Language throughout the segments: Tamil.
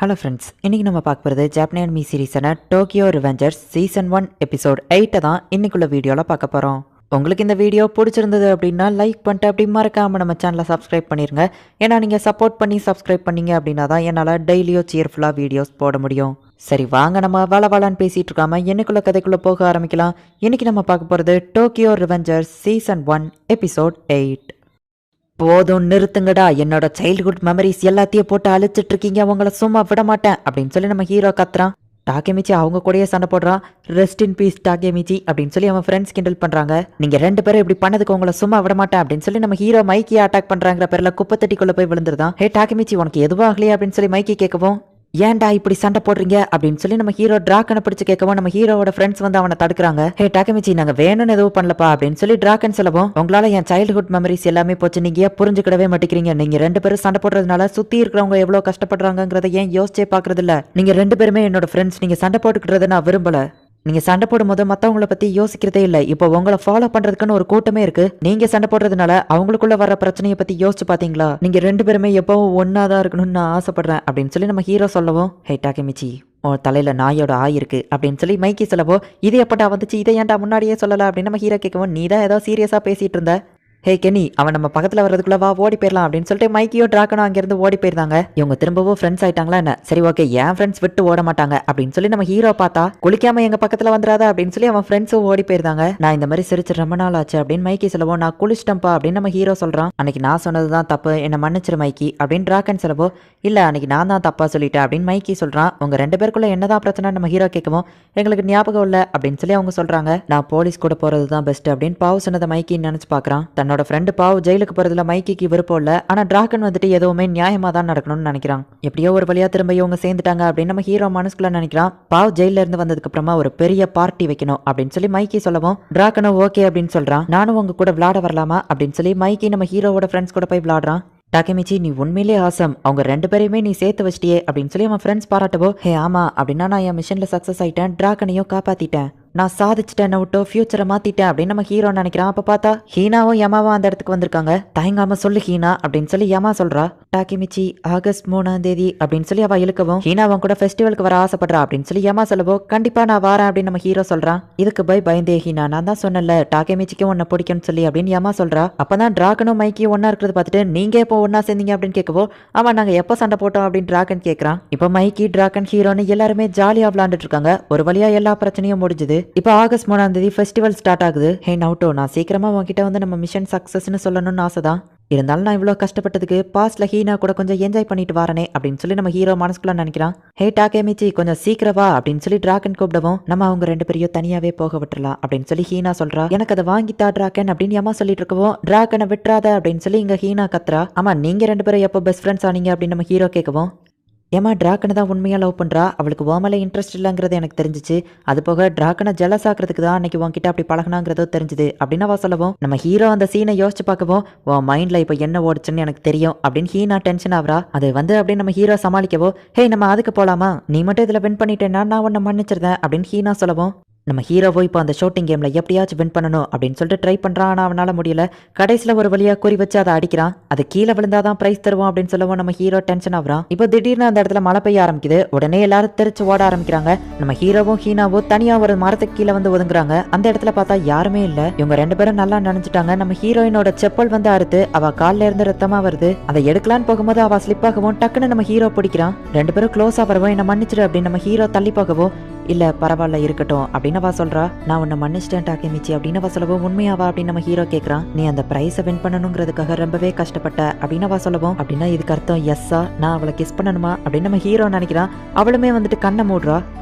ஹலோ ஃப்ரெண்ட்ஸ், இன்றைக்கி நம்ம பார்க்க போகிறது ஜாப்பனீஸ் அனிமி சீரீஸான டோக்கியோ ரிவெஞ்சர்ஸ் சீசன் 1 எபிசோட் 8 தான் இன்னைக்குள்ள வீடியோவில் பார்க்க போகிறோம். உங்களுக்கு இந்த வீடியோ பிடிச்சிருந்தது அப்படின்னா லைக் பண்ணிட்டு அப்படி மறக்காமல் நம்ம சேனலை சப்ஸ்கிரைப் பண்ணிடுங்க. ஏன்னா நீங்கள் சப்போர்ட் பண்ணி சப்ஸ்கிரைப் பண்ணீங்க அப்படின்னா தான் என்னால் டெய்லியோ சியர்ஃபுல்லாக வீடியோஸ் போட முடியும். சரி வாங்க, நம்ம வளவலான்னு பேசிகிட்டு இருக்காமல் என்னைக்குள்ள கதைக்குள்ளே போக ஆரம்பிக்கலாம். இன்றைக்கி நம்ம பார்க்க போகிறது டோக்கியோ ரிவெஞ்சர்ஸ் சீசன் 1 எபிசோட் 8. போதும் நிறுத்துங்கடா, என்னோட சைல்ட்ஹுட் மெமரிஸ் எல்லாத்தையும் போட்டு அழிச்சிட்டு இருக்கீங்க, உங்களை சும்மா விட மாட்டேன் அப்படின்னு சொல்லி நம்ம ஹீரோ கத்துறான். டாக்கேமிச்சி அவங்க கூடயே சண்டை போடுறான். ரெஸ்ட் இன் பீஸ் டாக்கேமிச்சி அப்படின்னு சொல்லி அவன் ஃப்ரெண்ட்ஸ் கிண்டல் பண்றாங்க. நீங்க ரெண்டு பேரும் இப்படி பண்ணதுக்கு உங்களை சும்மா விட மாட்டேன் அப்படின்னு சொல்லி நம்ம ஹீரோ மைக்கியை அட்டாக் பண்றாங்கிற பேர்ல குப்பை தட்டிக்குள்ள போய் விழுந்துருதான். ஹே டாக்கேமிச்சி, உனக்கு எதுவாகலையே அப்படின்னு சொல்லி மைக்கி கேட்கவும், ஏன்டா இப்படி சண்டை போடுறீங்க அப்படின்னு சொல்லி நம்ம ஹீரோ டிராக்கனை பிடிச்சு கேட்கவும் நம்ம ஹீரோவோட ஃப்ரெண்ட்ஸ் வந்து அவனை தடுக்கிறாங்க. ஹே டாக்கேமிச்சி, நாங்க வேணும்னு எதுவும் பண்ணலப்பா அப்படின்னு சொல்லி டிராக்கன் சொல்லவும், உங்களால என் சைல்ட்ஹுட் மெமரிஸ் எல்லாமே போச்சு, நீங்க ஏன் புரிஞ்சுக்கிடவே மாட்டேங்கிறீங்க? நீங்க ரெண்டு பேரும் சண்டை போடுறதுனால சுத்தி இருக்கிறவங்க எவ்வளவு கஷ்டப்படுறாங்கிறத ஏன் யோசிச்சே பாக்குறது இல்ல? நீங்க ரெண்டு பேருமே என்னோட ஃப்ரெண்ட்ஸ், நீங்க சண்டை போட்டுக்கிட்டதை நான் விரும்பல. நீங்க சண்டை போடும்போது மத்தவங்கள பத்தி யோசிக்கிறதே இல்ல. இப்போ உங்களை ஃபாலோ பண்றதுக்குன்னு ஒரு கூட்டமே இருக்கு. நீங்க சண்டை போடுறதுனால அவங்களுக்குள்ள வர பிரச்சனையை பத்தி யோசிச்சு பாத்தீங்களா? நீங்க ரெண்டு பேருமே எப்பவும் ஒன்னாதான் இருக்கணும்னு நான் ஆசைப்படுறேன் அப்படின்னு சொல்லி நம்ம ஹீரோ சொல்லவும், ஹே டாக்கேமிச்சி, உன் தலையில நாயோட ஆய் இருக்கு அப்படின்னு சொல்லி மைக்கி சொல்லவோ, இது எப்படா வந்துச்சு, இதை ஏன்டா முன்னாடியே சொல்லல அப்படின்னு நம்ம ஹீரோ கேட்கவும், நீ தான் ஏதோ சீரியஸா பேசிட்டு இருந்த. ஹே கெனி, அவன் நம்ம பக்கத்துல வர்றதுக்குள்ள வா ஓடி போயிடலாம் அப்படின்னு சொல்லிட்டு மைக்கியோ டிராக்கனும் அங்கிருந்து ஓடி போயிருந்தாங்க. இவங்க திரும்பவும் ஃப்ரெண்ட்ஸ் ஆயிட்டாங்களா என்ன? சரி ஓகே, என் ஃப்ரெண்ட்ஸ் விட்டு ஓட மாட்டாங்க அப்படின்னு சொல்லி நம்ம ஹீரோ பார்த்தா, குளிக்காம எங்க பக்கத்துல வந்துடாத அப்படின்னு சொல்லி அவன் ஃப்ரெண்ட்ஸும் ஓடி போயிருந்தாங்க. நான் இந்த மாதிரி சிரிச்சு ரொம்ப நாள் ஆச்சு அப்படின்னு மைக்கி சொல்லவும், நான் குளிச்சிட்டேன்ப்பா அப்படின்னு நம்ம ஹீரோ சொல்றான். அன்னைக்கு நான் சொன்னதுதான் தப்பு, என்ன மன்னிச்சிரு மைக்கி அப்படின்னு டிராக்கன் சொல்லவோ, இல்ல அன்னைக்கு நான் தான் தப்பா சொல்லிட்டேன் அப்படின்னு மைக்கி சொல்றான். உங்க ரெண்டு பேருக்குள்ள என்னதான் பிரச்சனை நம்ம ஹீரோ கேட்கவும், எங்களுக்கு ஞாபகம் இல்ல அப்படின்னு சொல்லி அவங்க சொல்றாங்க. நான் போலீஸ் கூட போறதுதான் பெஸ்ட் அப்படின்னு பாவ் சொன்னதை மைக்கி நினைச்சு பாக்குறான். தன்னோட ஃப்ரெண்டு பாவ் ஜெயிலுக்கு போறதுல மைக்கிக்கு விருப்பம் இல்ல. ஆனா டிராகன் வந்துட்டு எதுவுமே நியாயமா தான் நடக்கணும்னு நினைக்கிறான். எப்படியோ ஒரு வழியா திரும்ப இவங்க சேர்ந்துட்டாங்க அப்படின்னு நம்ம ஹீரோ மனசுக்குள்ள நினைக்கிறான். பாவ் ஜெயில இருந்து வந்ததுக்கு அப்புறமா ஒரு பெரிய பார்ட்டி வைக்கணும் அப்படின்னு சொல்லி மைக்கி சொல்லவும், டிராகனும் ஓகே அப்படின்னு சொல்றான். நானும் உங்க கூட விளையாட வரலாமா அப்படின்னு சொல்லி மைக்கி நம்ம ஹீரோவோட ஃப்ரெண்ட்ஸ் கூட போய் விளையாடுறான். டாக்கேமிச்சி, நீ உண்மையிலே ஆசம், அவங்க ரெண்டு பேரையுமே நீ சேர்த்து வச்சிட்டியே அப்படின்னு சொல்லி அவன் ஃப்ரெண்ட்ஸ் பாராட்டவோ, ஹே ஆமா அப்படின்னா நான் என் மிஷன்ல சக்சஸ் ஆயிட்டேன், டிராகனையும் காப்பாத்திட்டேன், நான் சாதிச்சிட்டேன், விட்டோ ஃபியூச்சரை மாத்திட்டேன் அப்படின்னு நம்ம ஹீரோ நினைக்கிறான். அப்ப பார்த்தா ஹீனாவும் யமாவும் அந்த இடத்துக்கு வந்திருக்காங்க. தயங்காம சொல்லு ஹீனா அப்படின்னு சொல்லி யமா சொல்றா. டாக்கேமிச்சி, ஆகஸ்ட் 3ஆம் தேதி அப்படின்னு சொல்லி அவ இழுக்கவும், ஹீனா அவன் கூட ஃபெஸ்டிவலுக்கு வர ஆசைப்படுறா அப்படின்னு சொல்லி யமா சொல்லவோ, கண்டிப்பா நான் வரேன் அப்படின்னு நம்ம ஹீரோ சொல்றான். இதுக்கு பயந்தே ஹீனா, நான் தான் சொன்னல டாக்கேமிச்சிக்கும் உன்னை பிடிக்கும்னு சொல்லி அப்படின்னு யமா சொல்றா. அப்பதான் டிராகனும் மைக்கியும் ஒன்னா இருக்கிறது பார்த்துட்டு, நீங்க எப்போ ஒன்னா சேர்ந்தீங்க அப்படின்னு கேட்கவோ, ஆமா நாங்க எப்போ சண்டை போட்டோம் அப்படின்னு டிராகன் கேட்கறான். இப்போ மைக்கி, டிராகன், ஹீரோன்னு எல்லாருமே ஜாலியா விளையாண்டுட்டு இருக்காங்க. ஒரு வழியா எல்லா பிரச்சனையும் முடிஞ்சுது. இப்போ ஆகஸ்ட் 3ஆம் தேதி ஃபெஸ்டிவல் ஸ்டார்ட் ஆகுது. ஹே நவுட்டோ, நான் சீக்கிரமா உன்கிட்ட வந்து நம்ம மிஷன் சக்சஸ்னு சொல்லணும்னு ஆசைதான். இருந்தாலும் நான் இவ்வளோ கஷ்டப்பட்டதுக்கு பாஸ்ட்ல ஹீனா கூட கொஞ்சம் என்ஜாய் பண்ணிட்டு வரனே அப்படின்னு சொல்லி நம்ம ஹீரோ மனசுக்குள்ள நினைக்கிறான். ஹே டாக்கேமிச்சி, கொஞ்சம் சீக்கிரவா அப்படின்னு சொல்லி டிராகன் கூப்பிடவும், நம்ம அவங்க ரெண்டு பேரையும் தனியாவே போக விட்டுறலாம் அப்படின்னு சொல்லி ஹீனா சொல்றா. எனக்கு அதை வாங்கித்தா டிராகன் அப்படின்னு ஏமா சொல்லிட்டு இருக்கவும், டிராகனை விட்டுறாத அப்படின்னு சொல்லி இங்க ஹீனா கத்துறா. ஆமா, நீங்க ரெண்டு பேரும் எப்போ பெஸ்ட் ஃப்ரெண்ட்ஸ் ஆனீங்க அப்படின்னு நம்ம ஹீரோ கேட்கவும், ஏமா டிராக்கனை தான் உண்மையாக லவ் பண்ணுறா, அவளுக்கு ஓமல இன்ட்ரெஸ்ட் இல்லைங்கிறது எனக்கு தெரிஞ்சிச்சு, அது போக டிராக்கனை ஜெலஸ் ஆக்கிறதுக்கு தான் அன்னைக்கு உன்கிட்ட அப்படி பழகினாங்கிறதோ தெரிஞ்சுது அப்படின்னு அவ சொல்லவும், நம்ம ஹீரோ அந்த சீனை யோசிச்சு பார்க்கவும், உன் மைண்டில் இப்போ என்ன ஓடுச்சுன்னு எனக்கு தெரியும் அப்படின்னு ஹீனா டென்ஷன் ஆகிறா. அது வந்து அப்படின்னு நம்ம ஹீரோ சமாளிக்கவோ, ஹே நம்ம அதுக்கு போகலாமா, நீ மட்டும் இதில் வின் பண்ணிட்டேன்னா நான் உன்னை மன்னிச்சிருந்தேன் அப்படின்னு ஹீனா சொல்லவும், நம்ம ஹீரோவோ இப்போ அந்த ஷூட்டிங் கேம்ல எப்படியாச்சும் வின் பண்ணணும் அப்படின்னு சொல்லிட்டு ட்ரை பண்றான். ஆனால் அவனால முடியல. கடைசியில் ஒரு வழியா குறி வச்சு அதை அடிக்கிறான். அது கீழே விழுந்தாதான் பிரைஸ் தருவோம் அப்படின்னு சொல்லவும் நம்ம ஹீரோ டென்ஷன் ஆகுறான். இப்போ திடீர்னு அந்த இடத்துல மழை பெய்ய ஆரம்பிக்குது. உடனே எல்லாரும் தெரிச்சு ஓட ஆரம்பிக்கிறாங்க. நம்ம ஹீரோவும் ஹீனாவும் தனியா ஒரு மரத்துக்கு கீழே வந்து ஒதுங்குறாங்க. அந்த இடத்துல பார்த்தா யாருமே இல்ல. இவங்க ரெண்டு பேரும் நல்லா நினைச்சிட்டாங்க. நம்ம ஹீரோயினோட செப்பல் வந்து அறுத்து அவ கால்ல இருந்து ரத்தமா வருது. அதை எடுக்கலான்னு போகும்போது அவ ஸ்லிப் ஆகவும் டக்குன்னு நம்ம ஹீரோ பிடிக்கிறான். ரெண்டு பேரும் க்ளோஸா வரவும், என்ன மன்னிச்சிடு அப்படின்னு நம்ம ஹீரோ தள்ளி போகவும், இல்ல பரவாயில்ல இருக்கட்டும் அப்படின்னு அவ சொல்றா. நான் உன்னை மன்னிச்சிட்டேன் டாக்கேமிச்சி அப்படின்னு அவ சொல்லவும், உண்மையாவா அப்படின்னு நம்ம ஹீரோ கேட்கறான். நீ அந்த பிரைஸை வின் பண்ணணுங்கிறதுக்காக ரொம்பவே கஷ்டப்பட்ட அப்படின்னு அவ சொல்லவும், அப்படின்னா இதுக்கு அர்த்தம் எஸ்ஸா, நான் அவளை கிஸ் பண்ணணுமா அப்படின்னு நம்ம ஹீரோ நினைக்கிறான். அவளுமே வந்துட்டு கண்ணை மூடுறா.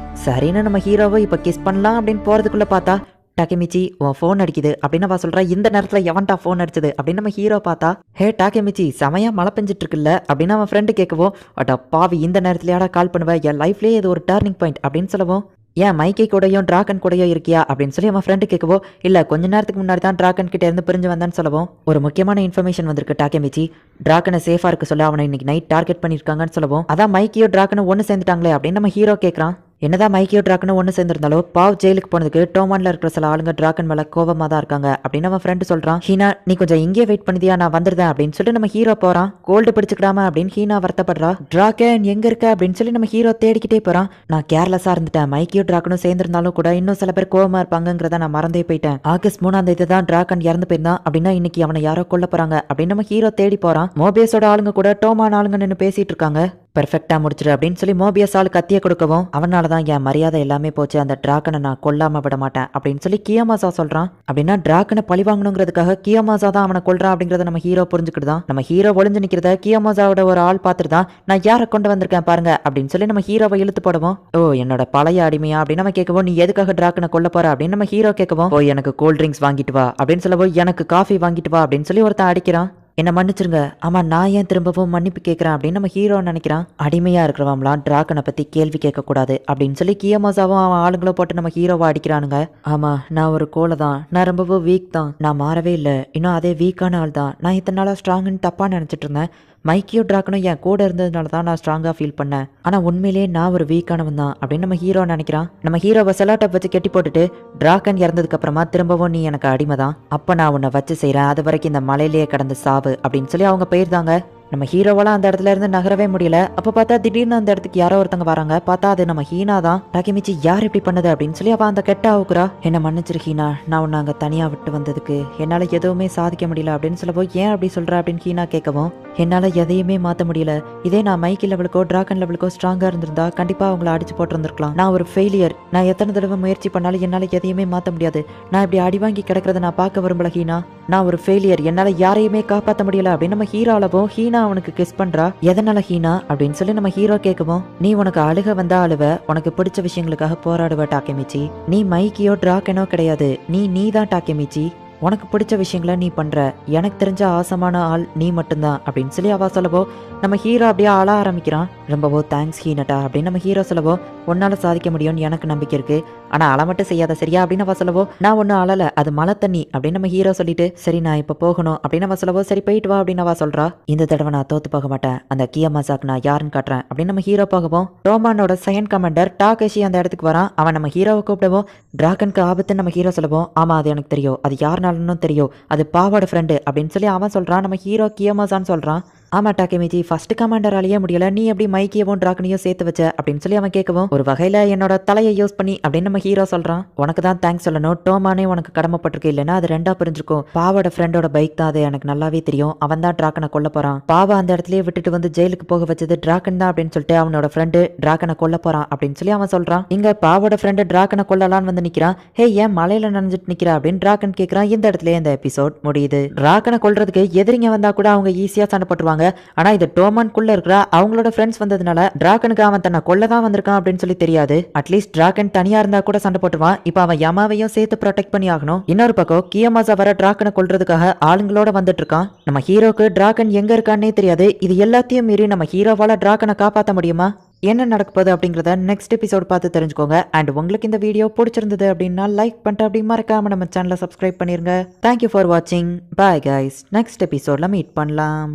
சரின்னு நம்ம ஹீரோவை இப்ப கிஸ் பண்ணலாம் அப்படின்னு போறதுக்குள்ள பார்த்தா, டாக்கேமிச்சி உன் ஃபோன் அடிக்குது அப்படின்னு அவ சொல்றா. இந்த நேரத்துல எவன்டா ஃபோன் அடிச்சது அப்படின்னு நம்ம ஹீரோ பார்த்தா, ஹே டாக்கேமிச்சி, செமையா மழை பெஞ்சிட்டு இருக்குல்ல அப்படின்னு அவன் ஃப்ரெண்டு கேட்கவும், அடா பாவி, இந்த நேரத்துலயாடா கால் பண்ணுவ, என் லைஃப்லயே இது ஒரு டர்னிங் பாயிண்ட் அப்படின்னு சொல்லவும், ஏன் மைக்கை கூடயும் டிராகன் கூடயும் இருக்கியா அப்படின்னு சொல்லி அவன் ஃப்ரெண்டு கேட்கவோ, இல்ல கொஞ்ச நேரத்துக்கு முன்னாடி தான் டிராகன் கிட்ட இருந்து பிரிஞ்சு வந்தான்னு சொல்லவும், ஒரு முக்கியமான இன்ஃபர்மேஷன் வந்திருக்கு டாக்கேமிச்சி, டிராகனை சேஃபா இருக்க சொல்ல அவனை இன்னைக்கு நைட் டார்கெட் பண்ணிருக்காங்கன்னு சொல்லவும், அதான் மைக்கியோ டிராகனும் ஒன்னு சேர்ந்துட்டாங்களே அப்படின்னு நம்ம ஹீரோ கேட்கறான். என்னதான் மைக்கியோ டிராக்கனும் ஒன்று சேர்ந்திருந்தாலும் பாவ் ஜெயிலுக்கு போனதுக்கு டோமான்ல இருக்கிற சில ஆளுங்க டிராக்கன் மேல கோவமா தான் இருக்காங்க அப்படின்னு அவன் ஃப்ரெண்டு சொல்றான். ஹீனா நீ கொஞ்சம் இங்கே வெயிட் பண்ணிதியா, நான் வந்துருந்தேன் அப்படின்னு சொல்லி நம்ம ஹீரோ போறான். கோல்டு பிடிச்சுக்கிடாம அப்படின்னு ஹீனா வருத்தப்படுறா. டிராக்கன் எங்க இருக்க அப்படின்னு சொல்லி நம்ம ஹீரோ தேடிக்கிட்டே போறான். நான் கேர்லெஸ்ஸா இருந்துட்டேன், மைக்கியோ டிராக்கனும் சேர்ந்திருந்தாலும் கூட இன்னும் சில பேர் கோவமா இருப்பாங்கிறத நான் மறந்தே போயிட்டேன். ஆகஸ்ட் 3 தான் டிராக்கன் இறந்து போயிருந்தான் அப்படின்னா இன்னைக்கு அவனை யாரோ கொல்ல போறாங்க அப்படின்னு நம்ம ஹீரோ தேடி போறான். மோபியஸோட ஆளுங்க கூட டோமான் ஆளுங்க நின்று பேசிட்டு இருக்காங்க. பெர்ஃபெக்டா முடிச்சிரு அப்படின்னு சொல்லி மோபியஸ் ஆளு கத்திய கொடுக்கவும் அவனாலதான் என் மரியாதை எல்லாமே போச்சு, அந்த டிராக்கனை நான் கொல்லாம விட மாட்டேன் அப்படின்னு சொல்லி கியோமாசா சொல்றான். அப்படின்னா டிராக்கனை பழி வாங்கணுங்கிறதுக்காக கியோமாசா தான் அவனை கொல்றான் அப்படிங்கறத நம்ம ஹீரோ புரிஞ்சுக்கிட்டுதான். நம்ம ஹீரோ ஒளிஞ்சு நிக்கிறத கியோமாசாவோட ஒரு ஆள் பார்த்துட்டுதான் நான் யாரை கொண்டு வந்திருக்கேன் பாருங்க அப்படின்னு சொல்லி நம்ம ஹீரோவை இழுத்து போடுவோம். ஓ என்னோட பழைய அடிமையா அப்படின்னு நம்ம கேட்கவும், நீ எதுக்காக டிராக்கனை கொல்ல போற அப்படின்னு நம்ம ஹீரோ கேட்கவும், ஓ எனக்கு கூல் ட்ரிங்க்ஸ் வாங்கிட்டு வா அப்படின்னு சொல்லவும், எனக்கு காஃபி வாங்கிட்டு வா அப்படின்னு சொல்லி ஒருத்தன் அடிக்கிறான். என்ன மன்னிச்சிருங்க, ஆமா நான் ஏன் திரும்பவும் மன்னிப்பு கேட்கறேன் அப்படின்னு நம்ம ஹீரோ நினைக்கிறான். அடிமையா இருக்கிறவங்களாம் டிராக்கனை பத்தி கேள்வி கேட்க கூடாது அப்படின்னு சொல்லி கியோமாசாவும் அவன் ஆளுங்களும் போட்டு நம்ம ஹீரோவை அடிக்கிறானுங்க. ஆமா நான் ஒரு கோலை தான், நான் ரொம்பவும் வீக் தான், நான் மாறவே இல்லை, இன்னும் அதே வீக்கான ஆள் தான், நான் இத்தனை நாளா ஸ்ட்ராங்குன்னு தப்பா நினைச்சிட்டு இருந்தேன். மைக்கியோ டிராக்கனும் என் கூட இருந்ததுனால தான் நான் ஸ்ட்ராங்கா ஃபீல் பண்ணேன், ஆனா உண்மையிலேயே நான் ஒரு வீக்கானவன் தான் அப்படின்னு நம்ம ஹீரோ நினைக்கிறான். நம்ம ஹீரோவை செலாட்டப் வச்சு கெட்டி போட்டுட்டு, டிராக்கன் இறந்ததுக்கு அப்புறமா திரும்பவும் நீ எனக்கு அடிமை தான், அப்ப நான் உன்னை வச்சு செய்யறேன், அது வரைக்கும் இந்த மலையிலேயே கடந்து சாவு அப்படின்னு சொல்லி அவங்க போயிருந்தாங்க. நம்ம ஹீரோவெல்லாம் அந்த இடத்துல இருந்து நகரவே முடியல. அப்ப பார்த்தா திடீர்னு அந்த இடத்துக்கு யாரோ ஒருத்தங்க வராங்க. பார்த்தா அது நம்ம ஹீனா தான். டாக்கிமிச்சி யார் இப்படி பண்ணது அப்படின்னு சொல்லி அவ அந்த கெட்ட ஆகுறா. என்ன மன்னிச்சிரு ஹீனா, நான் உன்னை அங்க தனியா விட்டு வந்ததுக்கு என்னால எதுவுமே சாதிக்க முடியல அப்படின்னு சொல்லவும், ஏன் அப்படி சொல்ற அப்படின்னு ஹீனா கேட்கவும், என்னால எதையுமே மாத்த முடியல, இதே நான் மைக்கி லெவலுக்கோ டிராகன் லெவலுக்கோ ஸ்ட்ராங்கா இருந்திருந்தா கண்டிப்பா அவங்கள அடிச்சு போட்டிருந்திருக்கலாம். நான் ஒரு ஃபெயிலியர், நான் எத்தனை தடவை முயற்சி பண்ணாலும் என்னால எதையுமே மாத்த முடியாது, நான் இப்படி அடி வாங்கி கிடக்கிறத நான் பார்க்க விரும்பல ஹீனா, நான் ஒரு ஃபெயிலியர், என்னால யாரையுமே காப்பாற்ற முடியல அப்படின்னு நம்ம ஹீரோ அளவும் ஹீனா அவனுக்கு கிஸ் பண்றா. எதனால ஹீனா அப்படின்னு சொல்லி நம்ம ஹீரோ கேட்கவும், நீ உனக்கு அழுக வந்தா அழுவ, உனக்கு பிடிச்ச விஷயங்களுக்காக போராடுவ டாக்கெமிச்சி, நீ மைக்கியோ டிராக்கனோ கிடையாது, நீ தான் டாக்கெமிச்சி, உனக்கு பிடிச்ச விஷயங்களை நீ பண்ற, எனக்கு தெரிஞ்ச ஆசமான ஆள் நீ மட்டும்தான் அப்படின்னு சொல்லி அவ சொல்லவோ நம்ம ஹீரோ அப்படியே ஆள ஆரம்பிக்கிறான். ரொம்பவோ தேங்க்ஸ் ஹீனட்டா அப்படின்னு நம்ம ஹீரோ சொல்லவோ, உன்னால சாதிக்க முடியும்னு எனக்கு நம்பிக்கை இருக்கு, ஆனா அழ மட்டும் செய்யாத சரியா அப்படின்னு அவ சொல்லவோ, நான் ஒன்னும் அழல, அது மழை தண்ணி அப்படின்னு நம்ம ஹீரோ சொல்லிட்டு, சரி நான் இப்ப போகணும் அப்படின்னு அவ சொல்லவோ, சரி போயிட்டு வா அப்படின்னு அவ சொல்றா. இந்த தடவை நான் தோத்து போக மாட்டேன், அந்த கியோமாசாக்கு நான் யாருன்னு காட்டுறேன் அப்படின்னு நம்ம ஹீரோ போகவும், டோமானோட செகண்ட் கமாண்டர் டாகேஷி அந்த இடத்துக்கு வரான். அவன் நம்ம ஹீரோவை கூப்பிடவும், டிராகனுக்கு ஆபத்துன்னு நம்ம ஹீரோ சொல்லவும், ஆமா அது எனக்கு தெரியும், அது யாருனாலும் தெரியும், அது பாவோட ஃப்ரெண்டு அப்படின்னு சொல்லி அவன் சொல்றான். நம்ம ஹீரோ கியோமாசான்னு சொல்றான். ஆமா டாக்கெமிச்சி, ஃபர்ஸ்ட் கமாண்டராலேயே முடியல, நீ எப்படி மைக்கியவும் டிராகனையும் சேர்த்து வச்ச அப்படின்னு சொல்லி அவன் கேட்கவும், ஒரு வகையில என்னோட தலையை யூஸ் பண்ணி அப்படின்னு நம்ம ஹீரோ சொல்றான். உனக்கு தான் தேங்க்ஸ் சொல்லணும், டோமானே உனக்கு கடமைப்பட்டிருக்கு, இல்லைன்னா அது ரெண்டா பிரிஞ்சிருக்கும். பாவோட ஃப்ரெண்டோட பைக் தான், அது எனக்கு நல்லாவே தெரியும், அவன் தான் டிராகனை கொல்ல போறான், பாவா அந்த இடத்துலயே விட்டுட்டு வந்து ஜெயிலுக்கு போக வச்சது டிராகன் தான் அப்படின்னு சொல்லிட்டு அவனோட ஃப்ரெண்டு டிராகனை கொல்ல போறான் அப்படின்னு சொல்லி அவன் சொல்றான். இங்க பாவோட ஃப்ரெண்டு டிராகனை கொல்லலான்னு வந்து நிக்கிறான். ஹே ஏன் மலையில நனைஞ்சிட்டு நிக்கிறா அப்படின்னு டிராகன் கேட்கறான். இந்த இடத்துல இந்த எபிசோட் முடியுது. டிராகனை கொல்றதுக்கு எதிரிங்க வந்தா கூட அவங்க ஈஸியா சண்டை போட்டுருவாங்க, ஆனா இது டோமான்குள்ள இருக்கிற அவங்களோட ஃப்ரெண்ட்ஸ் வந்ததுனால டிராகனுக்கு அவன் தன்னை கொல்லதான் வந்திருக்கான் அப்படின்னு சொல்லி தெரியாது. அட்லீஸ்ட் டிராகன் தனியா இருந்தா கூட சண்டை போட்டுருவான், இப்ப அவன் யமாவையும் சேர்த்து ப்ரொடெக்ட் பண்ணி ஆகணும். இன்னொரு பக்கம் கியோமாசா வர டிராகனை கொல்றதுக்காக ஆளுங்களோட வந்துட்டு இருக்கான். நம்ம ஹீரோக்கு டிராகன் எங்க இருக்கான்னே தெரியாது. இது எல்லாத்தையும் மீறி நம்ம ஹீரோவால டிராகனை காப்பாற்ற முடியுமா, என்ன நடக்க போகுது அப்படிங்கிறத நெக்ஸ்ட் எபிசோட் பார்த்து தெரிஞ்சுக்கோங்க. அண்ட் உங்களுக்கு இந்த வீடியோ பிடிச்சிருந்தது அப்படின்னா லைக் பண்ணிட்டு அப்படி மறக்காம நம்ம சேனலை சப்ஸ்கிரைப் பண்ணிருங்க. தேங்க்யூ ஃபார் வாட்சிங். பாய் கைஸ், நெக்ஸ்ட் எபிசோட்ல மீட் பண்ணலாம்.